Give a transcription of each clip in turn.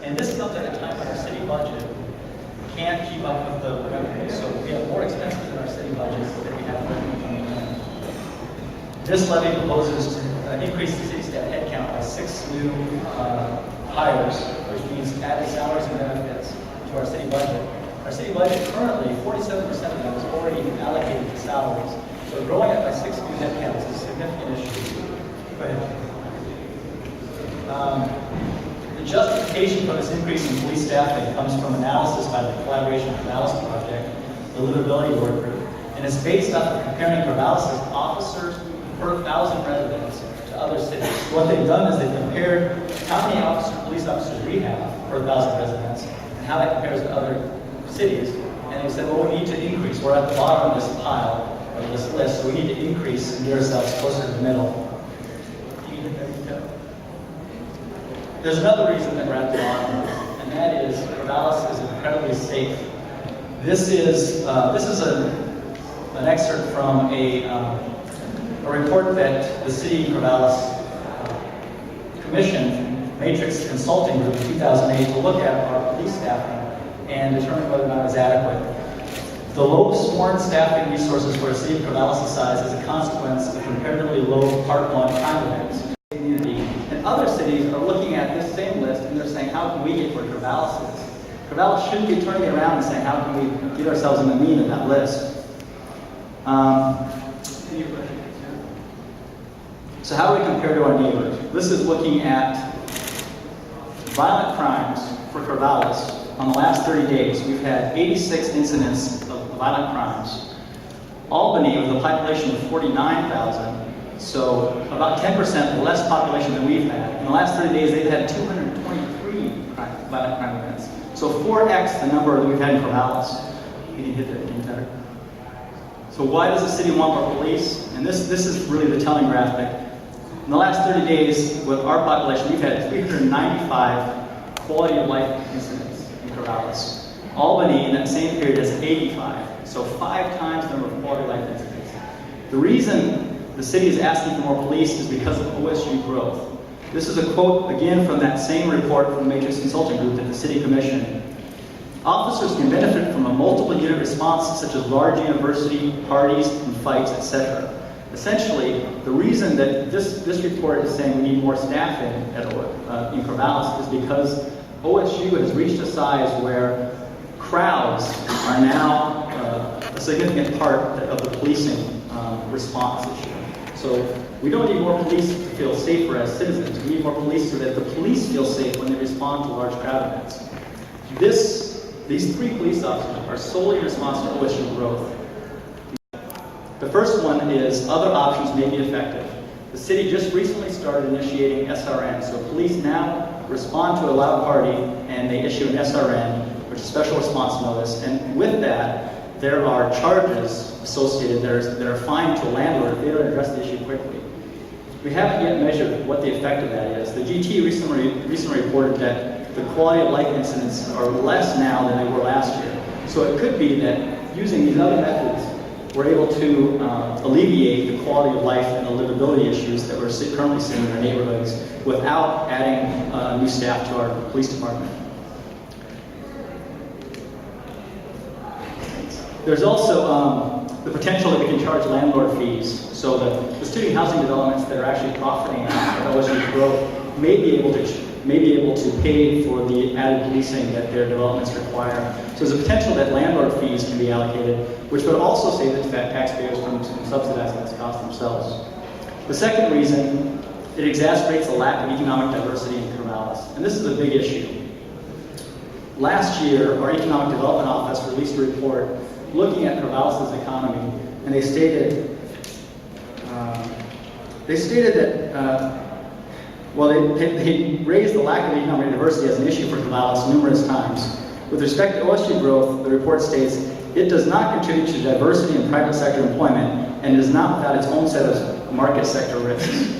And this comes at a time when our city budget can't keep up with the revenue. So we have more expenses in our city budget than we have revenue coming in. This levy proposes to increase the city staff headcount by 6 new hires, which means added salaries and benefits to our city budget. Our city budget currently, 47% of that is already allocated to salaries. So growing it by 6 new headcounts is a significant issue. Go ahead. The justification for this increase in police staffing comes from analysis by the Collaboration Corvallis Project, the livability work group, and it's based off of comparing Corvallis' officers per 1,000 residents to other cities. So what they've done is they've compared how many police officers we have per 1,000 residents and how that compares to other cities. And they said, well, we need to increase. We're at the bottom of this pile, of this list, so we need to increase and get ourselves closer to the middle. There's another reason that we're at the bottom, and that is Corvallis is incredibly safe. This is an excerpt from a report that the city of Corvallis commissioned Matrix Consulting Group in 2008 to look at our police staffing and determine whether or not it's adequate. The low sworn staffing resources for a city of Corvallis' size is a consequence of comparatively low Part 1 crime events. And other cities are looking at this same list and they're saying, how can we get where Corvallis is? Corvallis shouldn't be turning it around and saying, how can we get ourselves in the mean of that list? So how do we compare to our neighbors? This is looking at violent crimes for Corvallis. On the last 30 days, we've had 86 incidents of violent crimes. Albany, with a population of 49,000, so about 10% less population than we've had. In the last 30 days, they've had 223 violent crime events. So 4x the number that we've had in Corvallis. You can hit that again better. So why does the city want more police? And this is really the telling graphic. In the last 30 days, with our population, we've had 395 quality of life incidents in Corvallis. Albany, in that same period, has 85. So 5 times the number of quality of life incidents. The reason the city is asking for more police is because of OSU growth. This is a quote, again, from that same report from the Matrix Consulting Group that the city commissioned. Officers can benefit from a multiple unit response such as large university, parties, and fights, etc. Essentially, the reason that this report is saying we need more staffing in Corvallis is because OSU has reached a size where crowds are now a significant part of the policing response issue. So we don't need more police to feel safer as citizens. We need more police so that the police feel safe when they respond to large crowd events. These 3 police officers are solely in response to OSU growth. The first one is other options may be effective. The city just recently started initiating SRN, so police now respond to a loud party and they issue an SRN, which is special response notice, and with that, there are charges associated that are fined to a landlord if they don't address the issue quickly. We haven't yet measured what the effect of that is. The GT recently reported that the quality of life incidents are less now than they were last year. So it could be that using these other methods, we're able to alleviate the quality of life and the livability issues that we're currently seeing in our neighborhoods without adding new staff to our police department. There's also the potential that we can charge landlord fees. So the student housing developments that are actually profiting out of OSU's growth may be able to pay for the added policing that their developments require. So there's a potential that landlord fees can be allocated, which would also save the taxpayers from subsidizing this cost themselves. The second reason, it exacerbates a lack of economic diversity in Corvallis, and this is a big issue. Last year, our Economic Development Office released a report looking at Corvallis' economy, and they stated that they raised the lack of economic diversity as an issue for Corvallis numerous times. With respect to OSU growth, the report states, it does not contribute to diversity in private sector employment and is not without its own set of market sector risks.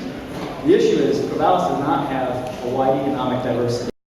The issue is Corvallis does not have a wide economic diversity.